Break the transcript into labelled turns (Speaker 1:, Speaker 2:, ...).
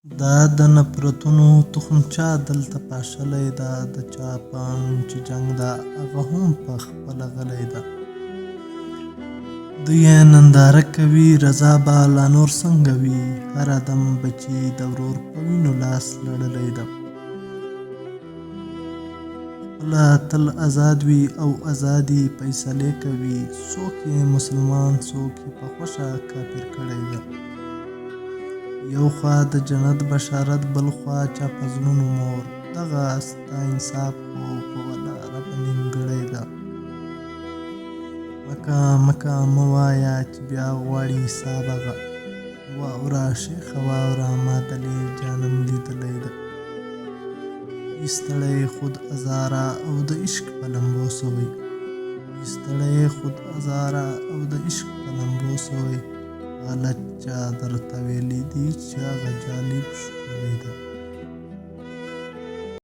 Speaker 1: دا د نفرتونو تخم چا دلته پاشلی ده، د چا په اند چې جنګ ده هغه هم په خپله غلی ده. دوی یې ننداره کوي رضا به لا نور څنګه وي، هر ادم بچي د ورور په وینو لاس لړلی ده. خپله تل ازاد وي او ازادي فیصلې کوي، څوک یې مسلمان څوک یې په خوښه کافر کړی ده. یو خوا د جنت بشارت بل خوا چا په زړونو مور، دغه ستا انصاف خو په ولا ربه نیمګړی ده. مکه مه وایه چې بیا غواړي حساب هغه، واوره شیخه واوره ما دلیل جانم لیدلی ده. ایستړی خود ازاره او د عشق په لمبو سوی، ایستړی خود ازاره او د عشق په لمبو سوی، غلط چا درته ویلي دي چې هغه جالب ښکلی ده.